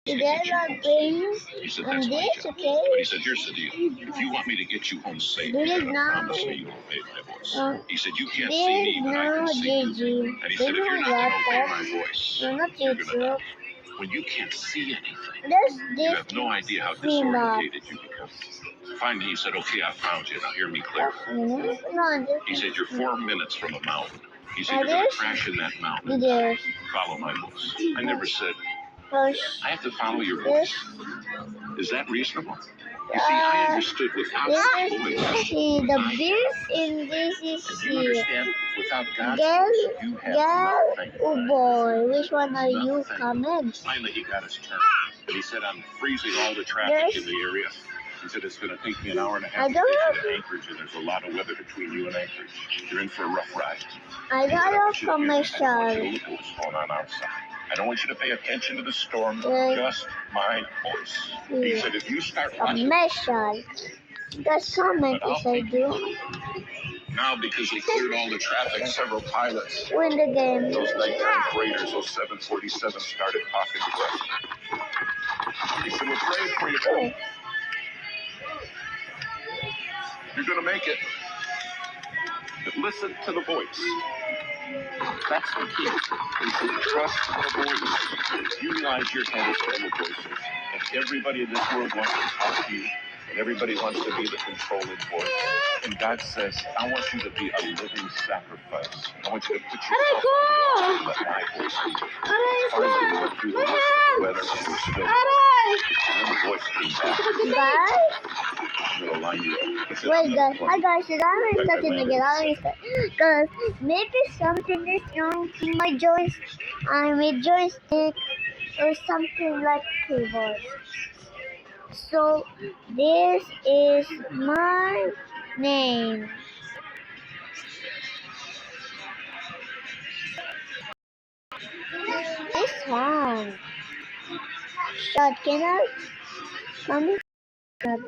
There's a green He said, on that's my this, job. okay? But he said, here's the deal. If you want me to get you home safe, you gotta promise me you won't pay my voice. He said, you can't see me, but I can see you. And he said, if you're not gonna obey my voice, you're gonna die. When you can't see anything, you have no idea how disorientated you become. Finally, he said, okay, I found you. Now hear me clear. He said, you're 4 minutes from a mountain. He said, you're going to crash in that mountain. Follow my voice. I never said, I have to follow your voice. Is that reasonable? You see, I understood without God's voice. See, the beef in this is You here. understand? Without God's voice, you have nothing. Oh boy, which one are you coming? Finally, he got his turn. And he said, I'm freezing all the traffic in the area. He said, it's going to take me an hour and a half to get you to Anchorage, and there's a lot of weather between you and Anchorage. You're in for a rough ride. I got a commercial. I don't want you to look at what's going on outside. I don't want you to pay attention to the storm, just my voice. He said, if you start watching... Commercial. Just comment if I do. Now, because they cleared all the traffic, several pilots... Win the game. Those nighttime freighters, those 747s started talking to us. He said, we're praying for you, Paul. You're going to make it. But listen to the voice. That's the key. He said, trust the voice. You realize your head is full of voices. And everybody in this world wants to talk to you. And everybody wants to be the controlling voice. And God says, I want you to be a living sacrifice. I want you to put yourself on the altar and let my voice lead. Finally, you went through the list of weather and you're still and then the voice came back. I'm going to line you up. Wait guys, hi guys, today I'm starting to get out of because maybe something is wrong to my joints, my joystick or something like keyboard. So this is my name. This one. Shot, can I come? Shot.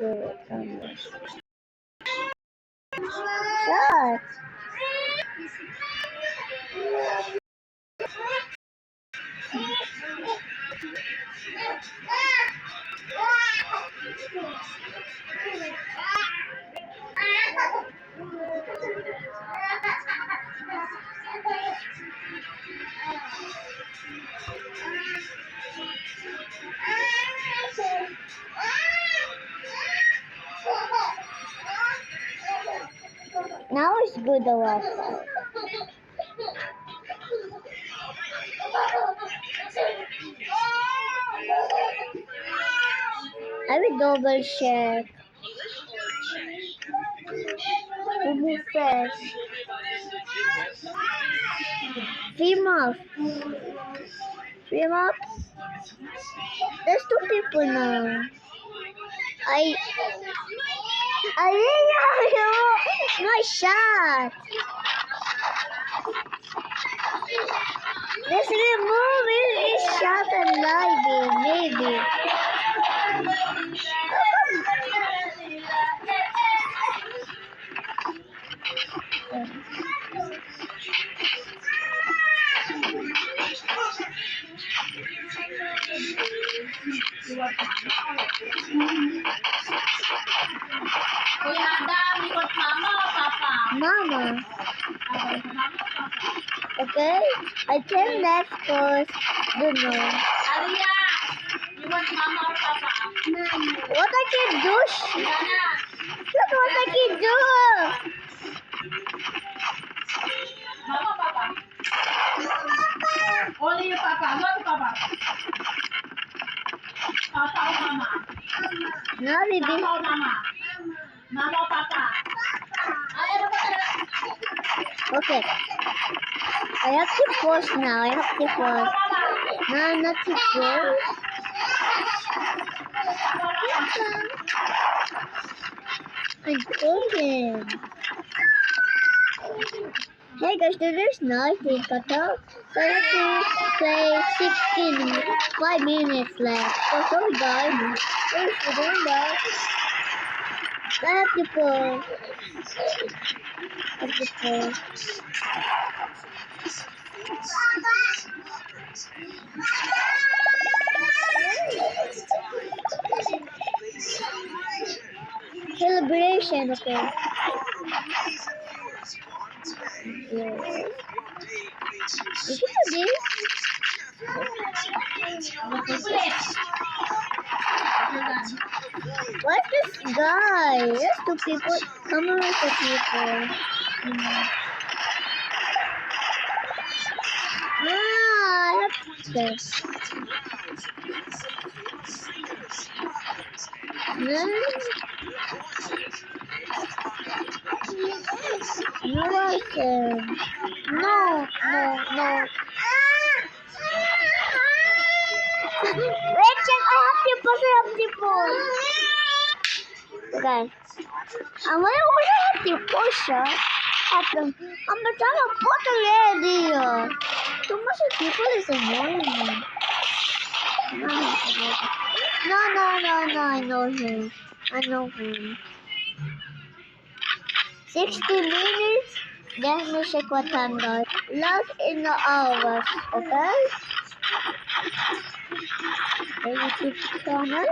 Now it's good the Wi-Fi. I will double check. Remove fresh. Female. Female. There's 2 people now. I didn't know my shot. Let's remove it. It's shot alive, maybe. Kuya Adam, ikut mama o papa? Mama. Okay, I turn left cause don't know. Alia, you want mama or papa? What I can do? Diana, Look what I can do. mama or papa? Only you papa. What papa? Papa or mama? No, baby. Papa or mama? Mama or papa? Ay, ano ba talaga? Okay. I have to pause now. I have to pause. No, not to pause. I'm talking. Hey guys, there's nothing cut out. So I have to play 5 minutes left. So sorry guys. Thanks for doing that. I have to pause. I have to pause. celebration, okay? Yes. Did you do this? What's this guy? There's two people. Come on with the people. Look. Okay. No, no, no. Wait, check octopus. Okay. I'm gonna octopus. I'm trying to put already. Too much people is annoying me. No, I know him. I know him. 60 minutes. Let me check what time guys. Last in the hours, okay? The YouTube channel.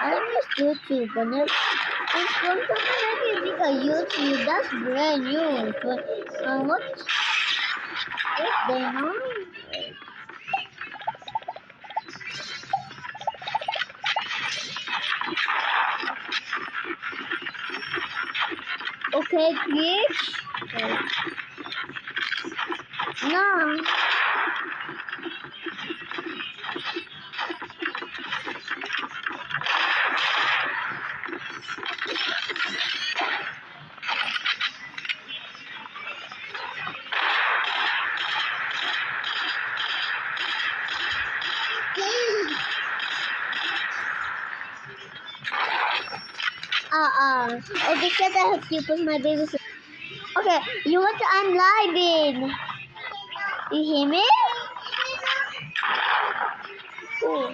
I miss YouTube, but it's going to be a YouTube. That's brand new. What's going on? Okay, Twitch. Okay. No. Oh, because I have to put my baby. Okay, you want to? I'm live in. You hear me? Cool.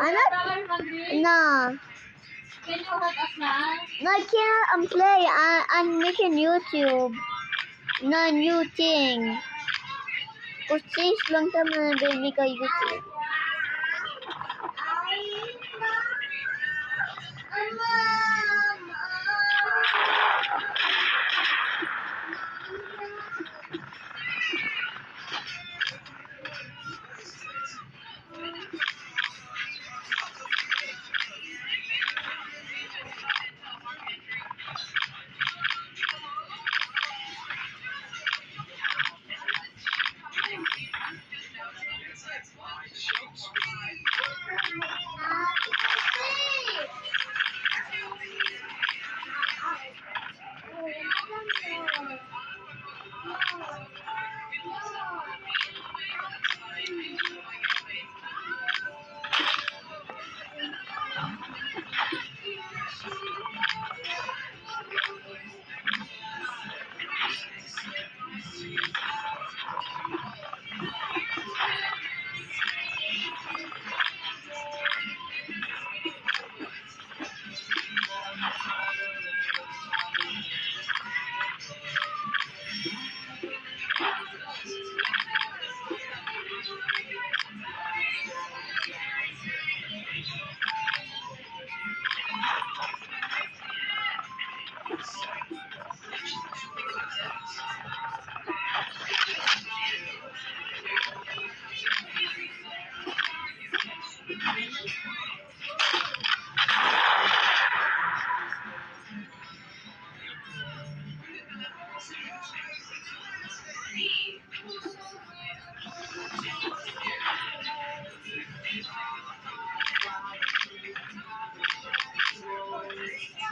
I'm not. No. Can you help us now? No, I can't. I'm playing. I'm making YouTube. No new thing. Cause since long time na baby ka YouTube.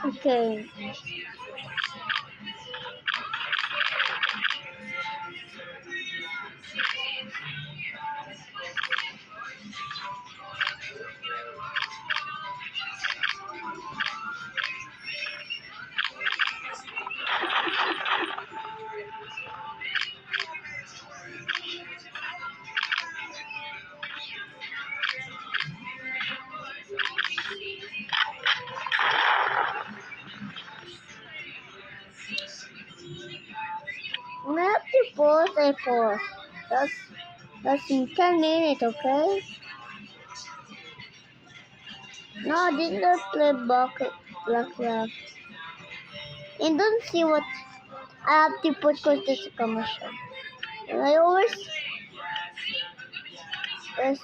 Okay. I'm gonna have to pause and pause. That's in 10 minutes, okay? No, I did not play Blackcraft. And don't see what I have to put because it's a commercial. And I always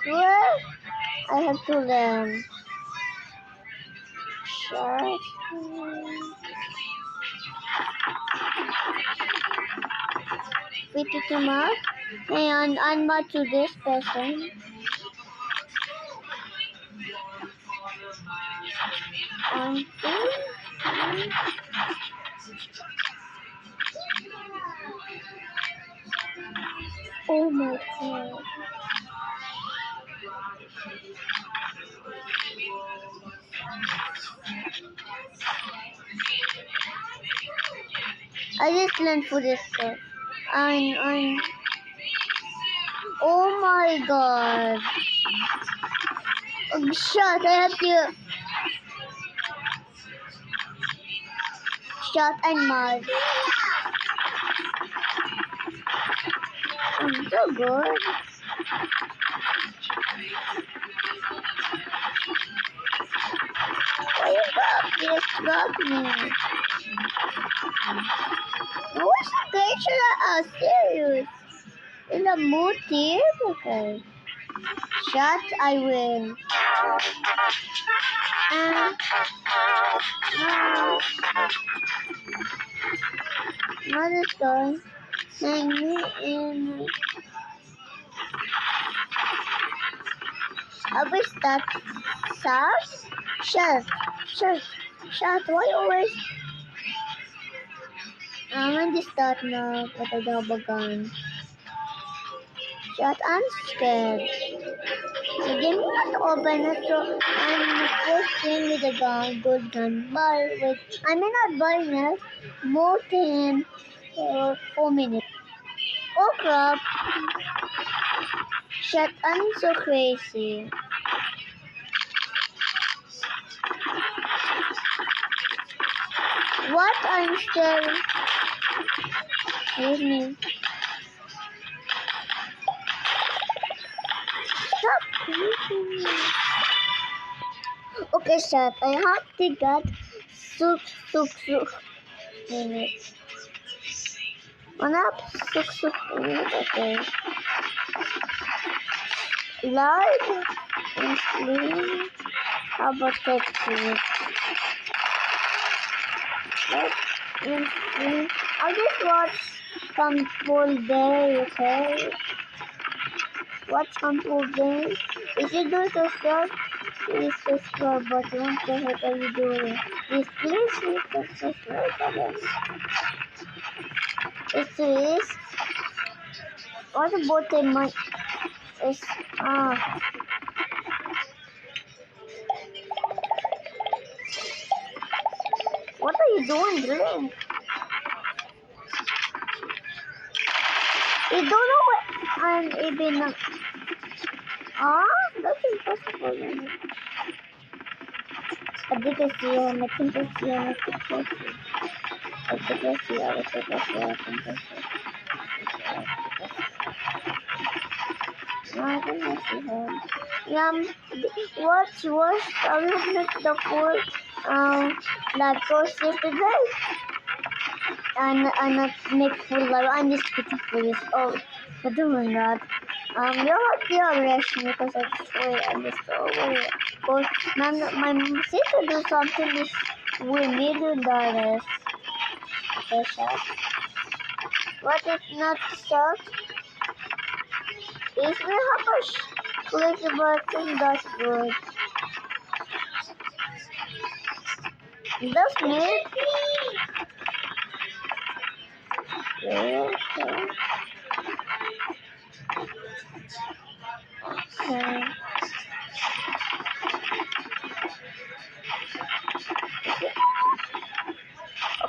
swear I have to learn. Shut. Fit it to mouth. And unmatch to this person. And oh my god. I just learned for this stuff. I'm oh my god. Shut, I have to shut and mud. I'm so good. Why you got me? What's the creature that are serious? In the mood team? Okay. Shut, I win. Mother's going. Hang me in. I wish that starts. Shut. Why always? I'm going to start now, but I don't have a gun. Shut, I'm scared. So give me not open it, so I'm first thing with a gun, good gun. But wait, I may not buy it more than 4 minutes. Oh crap. Shut, I'm so crazy. What? I'm still. Leave me. Stop creeping me. Okay, shut. I have to get soup. Minutes. One up, soup. Minutes. Okay. Live and clean. How about that food? I'll just watch some full day, okay? Watch some full day. If you do subscribe, please subscribe button. What the heck are you doing? Please hit the subscribe button. It is. What about the mic? It's What are you doing, Drink? You don't know what I'm even. That's impossible. I think I see him. I think I see him. I think I see him. What's worse? I will make the full live course yesterday. And I'm not make full live. I'm just getting furious. Oh, for doing that. You're rushing because I destroy. I'm just over it. But my sister do something this with $1 million. Okay, shot. What if not shot? If we have a click the button, that's good. That's me. Okay.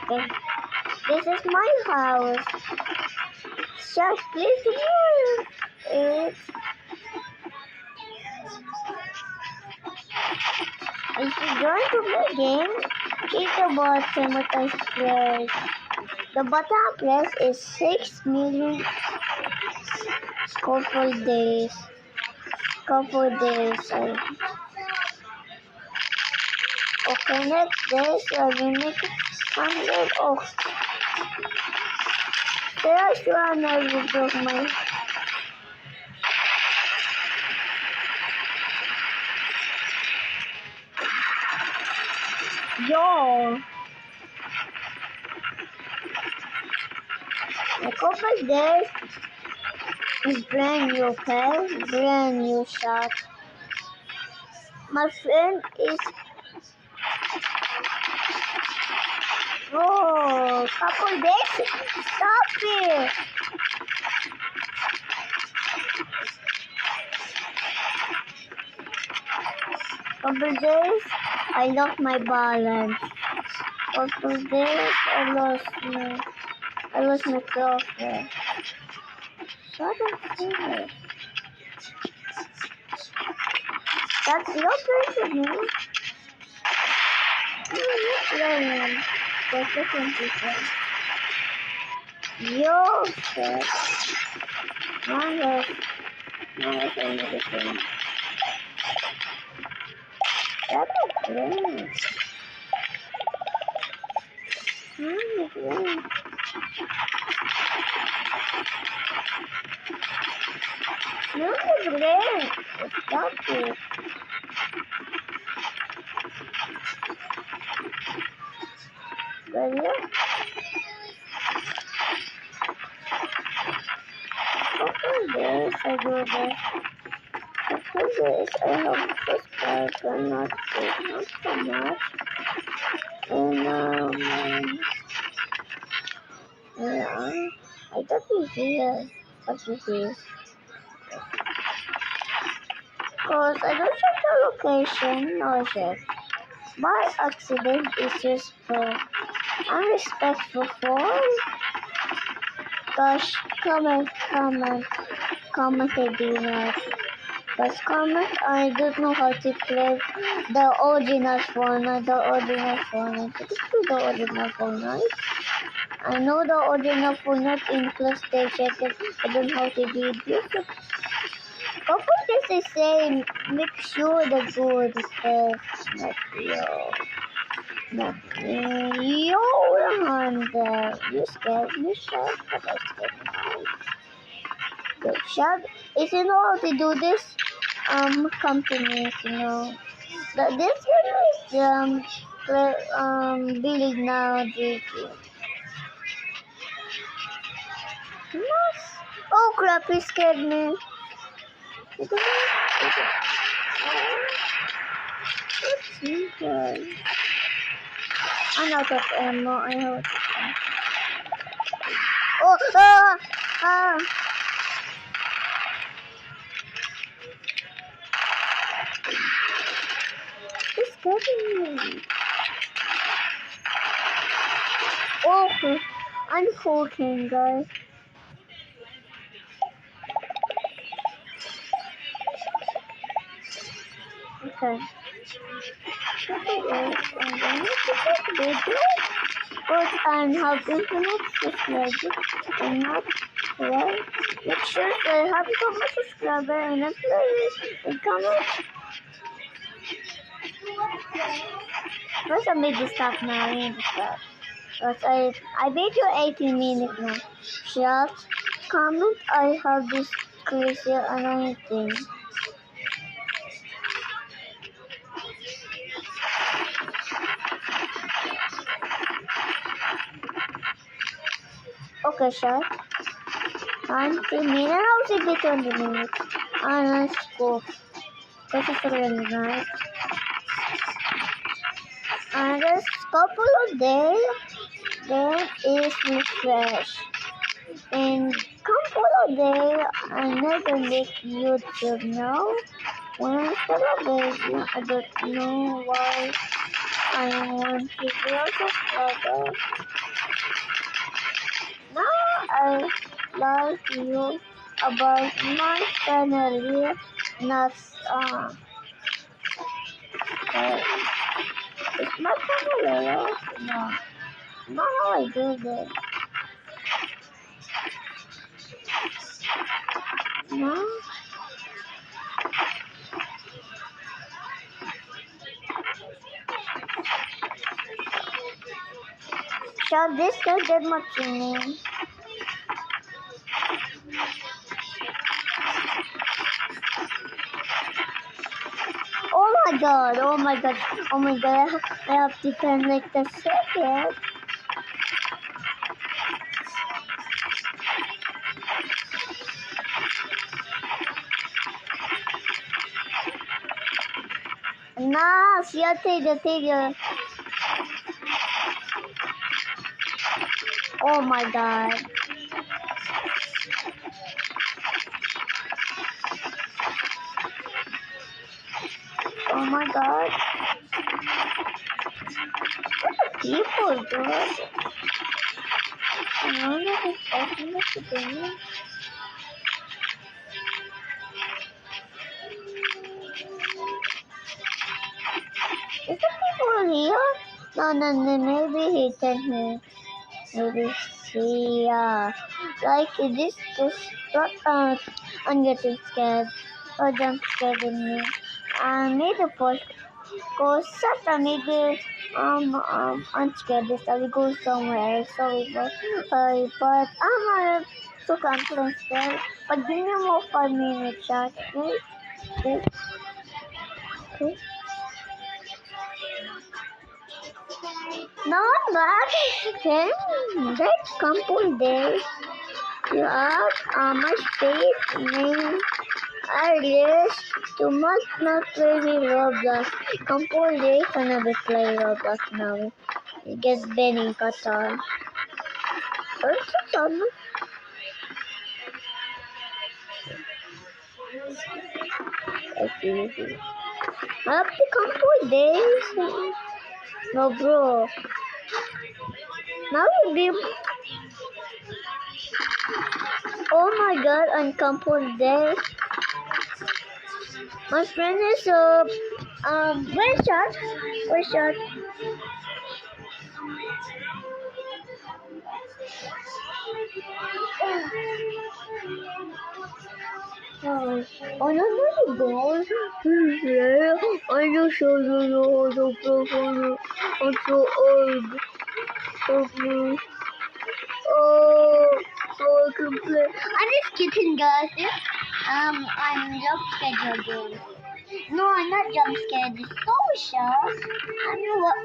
Okay. This is my house. Shark, please move. If you're going to play game, hit the button that I press. The button I press is 6 million couple days. Sorry. Okay, next day, so I will make 100. Oh, there's one I will do my. Yo! The couple days is brand new, okay? Brand new shot. My friend is. Oh, couple days? Stop it! Couple days, I lost my balance. Couple days, I lost my trophy. Shut up, serious. That's your person, man. Playing. What's the computer? Yo, shit. My everything. That's a brain. My brain. My brain. Stop it. But yeah. Couple days I do this. Couple days I have subscriber, not so much. And yeah, I thought he's here, but he's here. Cause I don't check the location, no check. By accident, it's just for unrespectful for. Gosh, comment, I do not. Cause comment, I don't know how to play the original Fortnite, Just do the original Fortnite. I know the original Fortnite in PlayStation, I don't know how to do it. Couple this is saying, make sure the good stuff, not yo. Not me. Yo, Honda. You scared me, Shad, but I scared now. Good, Shad. If you know how to do this, companies, this one is, building now, GG. Nice. Oh crap, he scared me. Okay. I'm out of ammo. I have. Oh, he's getting me. Okay, I'm cooking, guys. Okay. But I'm have infinite subscribers and not well. Make sure to have become a subscriber and a playlist and comment. First I made this stop now, I need to stop. But I made you 18 minutes now. Shut, comment, I have this crazy annoying thing. Okay, shut. 90 minutes, I'll see 20 minutes. And let's go. This is really nice. And this couple of days, there is refresh. In couple of days, I never make YouTube now. When I celebration, I don't know why I want to be a subscriber. Now I like you about my family, not it's my family, right? No, not how I do this. No. out, this guy did my training. Oh my god, oh my god, oh my god, I have to connect the circuit. Nice, jag tiger. Oh my god. Oh my god. What are people doing? I wonder if it's open up the game. Is the people here? No, maybe he can hear. Maybe see, yeah. Like, just I'm getting scared. Or jump scared in me. And maybe push. Go shut maybe I'm scared this I will go somewhere. Sorry, but I'm so confident still. But give me more 5 minutes, chat. Okay? Okay? Not bad. Okay? Let's come there. You have much faith name. I guess you must not play with Roblox. Compose day can be play Roblox now. It gets banned in Qatar. So it's on. I see. I have to compose days. No, bro. Now you be. Oh my god, on compose days. My friend is where's shot? Oh, another goal. Yeah, I just showed you the profile. I'm so old. Oh, so I can play. I'm just kidding, guys. I'm jump scared again. No, I'm not jump scared. It's so sharp. I know what.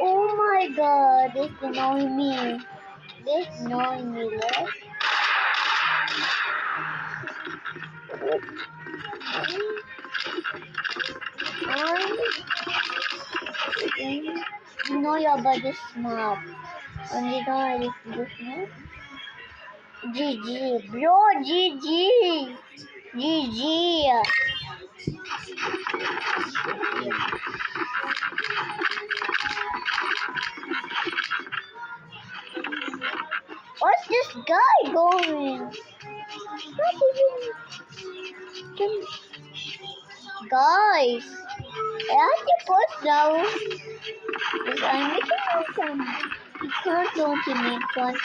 Oh my god, this annoying me. This annoying me, right? You know your body smart. And you know this map? GG, bro, GG. GG. What's this guy going? Not even. Guys, I have to put down. Because I'm making some. You can't go to me twice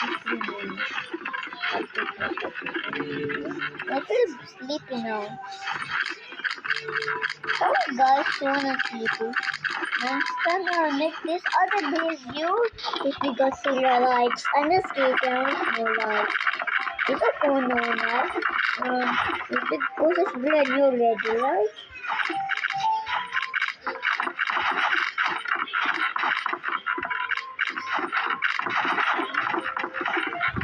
I feel sleepy now. Oh, guys, wanna sleepy. I'm gonna make this other base view is because zero likes. I'm just kidding, no likes. It's a phone now. It's because it's brand new already, right?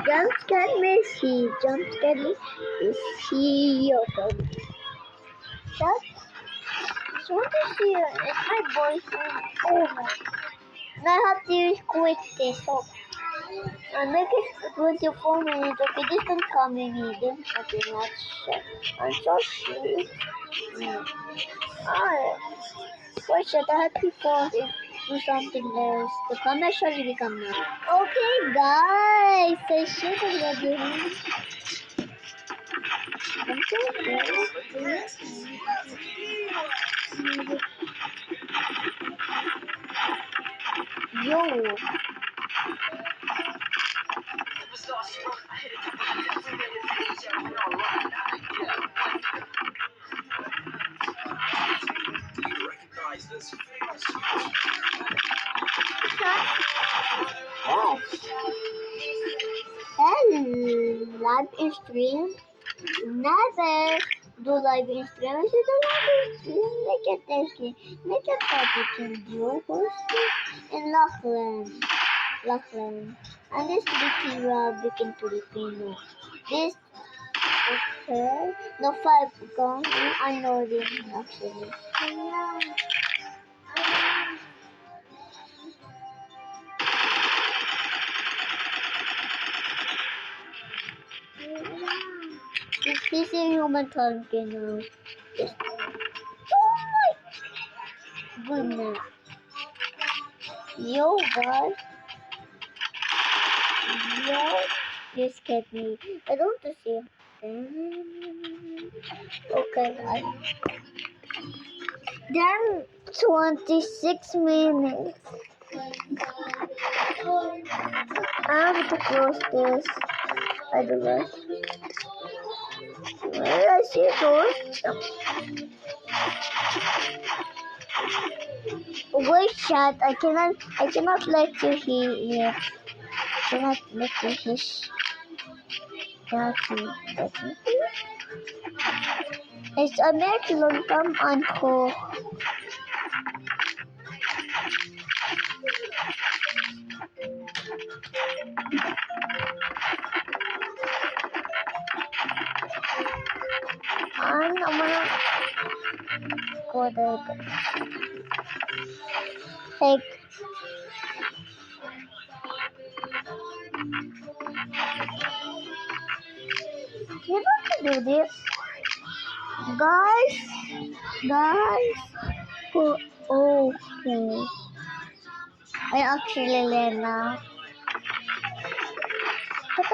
Jump scare Messi. Jump scare Messi. Shut. So what is here? It's my boyfriend. Oh my. Now I have to quit this. So I make it 24 minutes. Okay, this don't come in either. Okay, not sure. I'm so sure. Alright. Wait, shit, I have to pause and do something else. The camera surely become now. Okay, guys. I should have again. I'm so good. Yo. Yes. Live stream. Never do live stream. I should do live stream. Make it tasty. Make it party can do hosting in Lachlan. And this speaking Arabic and Filipino. This okay. No five gone. I know this actually. This is human tongue, you know. Just, oh my goodness. Yo, guys. Yo, you scared me. I don't want to see. Okay, guys. Then 26 minutes. I have to close this. I don't know. Where I see those? Wait, chat. I cannot let you hear it. I cannot let you hear. Cannot let you hear. It's a long time uncle. I'm gonna go there. Like, you know to do this, guys. Oh, okay. I actually learn now. But I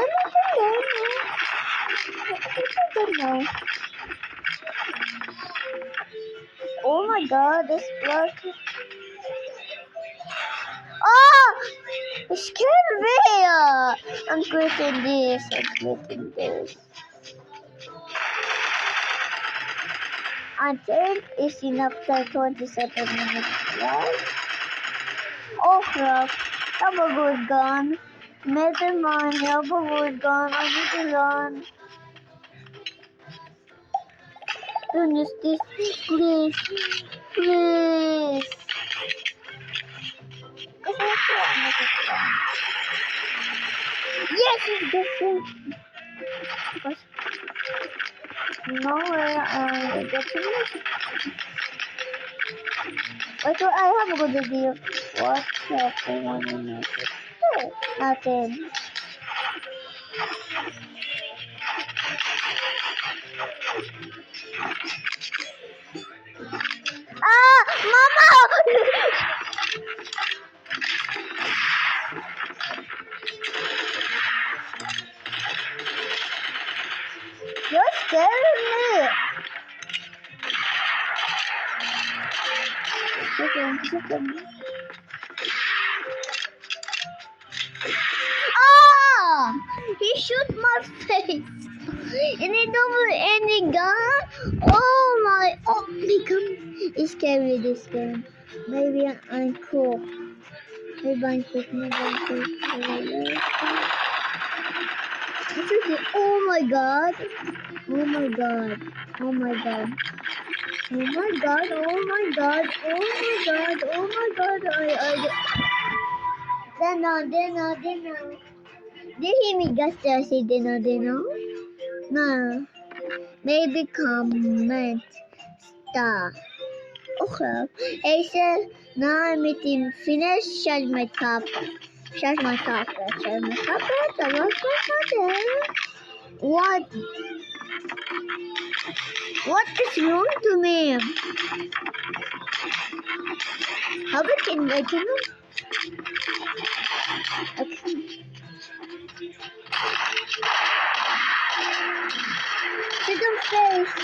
don't know. Oh my god, this block. Oh! It scared me! I'm quitting this. I think it's enough time 27 minutes left. Oh crap, have a good gun. Never mind, have a good gun. I need to run. Finish this, please. Please. Yes, it's different. Because nowhere I get to this. Okay, I have a good idea. What's happening? Nothing. Ah, Mama! You're scaring me. Chicken. Ah! He shoot my face. And he don't have any gun. Oh my gun is scary, this gun. Maybe I'm cool. Maybe I'm cool. It's okay. Oh my god. Oh my god. Oh my god. Oh my god. Oh my god. Oh my god. Oh my god. Dinner. Did you hear me just say dinner? No. Maybe comment star. Okay. I said, now I'm eating finish. Shut my top. What? What is wrong to me? How can I do? Okay. Sit on face.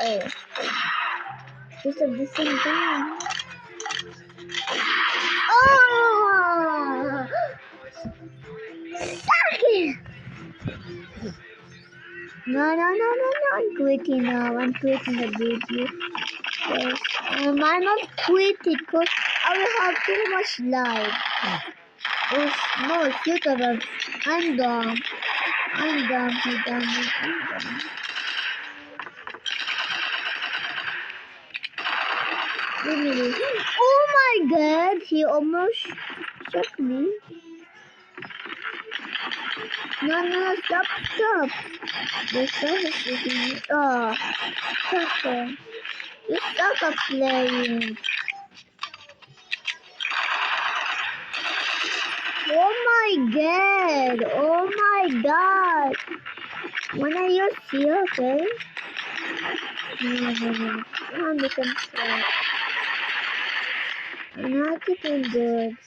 Oh. Just at the same time. Oh! Suck it! No, No, I'm quitting now. I'm quitting the video. Yes. I'm not quitting because I will have too much life. Oh, no, shoot about. I'm dumb. I'm dumb. I'm dumb. Really? Oh my god, he almost shot me. No, stop. The stuff is shooting me. Oh, sucker. You suck at playing. Oh my god. When are you see, okay? No. I'm becoming slow. I'm not getting good.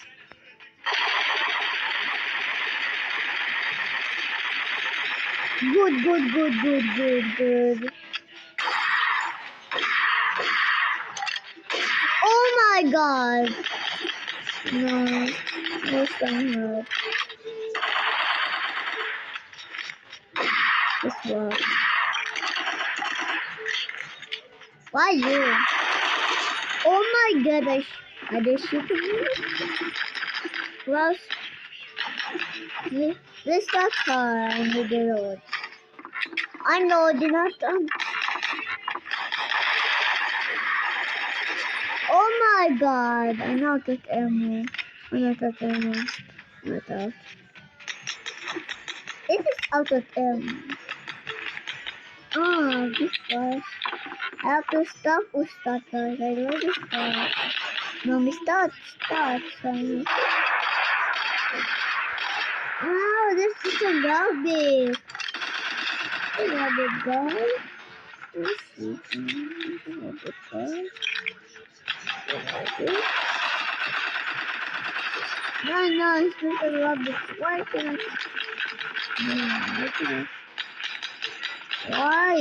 Good. Oh my god. No, this don't hurt. This works. Why you? Oh my god, are they shooting me? Well, this got car on the road. I know, they're not done. Oh my god, I'm out of ammo. I'm out of ammo. Not out. It is out of ammo. Oh, this was. I have to stop or start, guys. I already start. No, we start. Sorry. Oh, this is a rabbit. A rabbit guy. Let's see. Rabbit guy. No, it's not a rabbit. Why can I?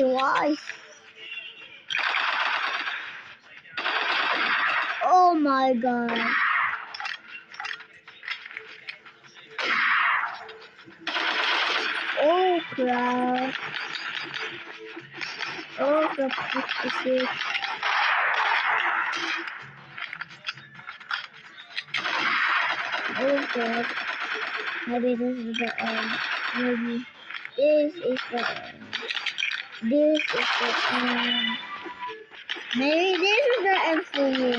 Why? Oh my god. Oh crap. Oh crap, 66. Oh god. Maybe this is the end. Maybe this is the end. This is the end. Maybe this is the end for you.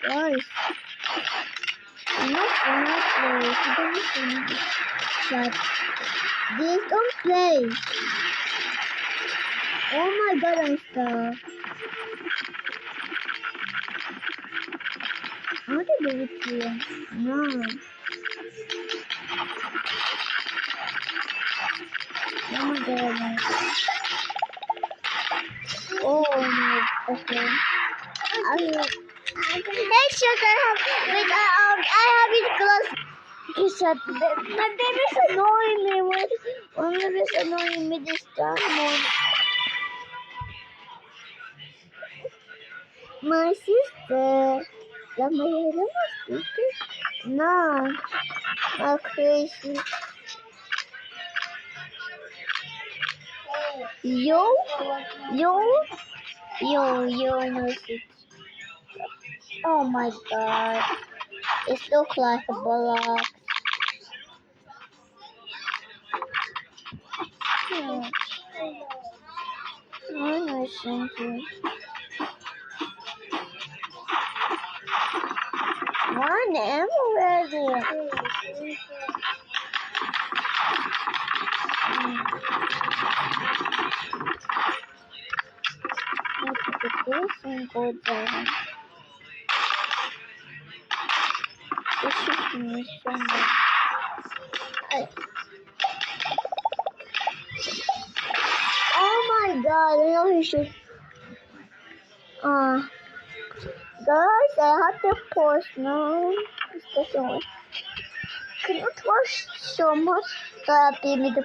Guys. I'm not gonna play. You don't but this don't play. Oh my god, I'm stuck. How to do it here? No. Oh my god. Oh my, okay. Hey, shut up. Wait, I have it close. Okay, shut. My baby's annoying me. My baby's annoying me this time. My sister. Love my sister? No. I'm crazy. Yo, no shit. Oh my god. It looks like a block. Oh no, something. One ammo already. Let's put this and go down. This should be somewhere. Oh my god, I know he should. Guys, I have to pause now. This doesn't work. Cannot watch so much that I me the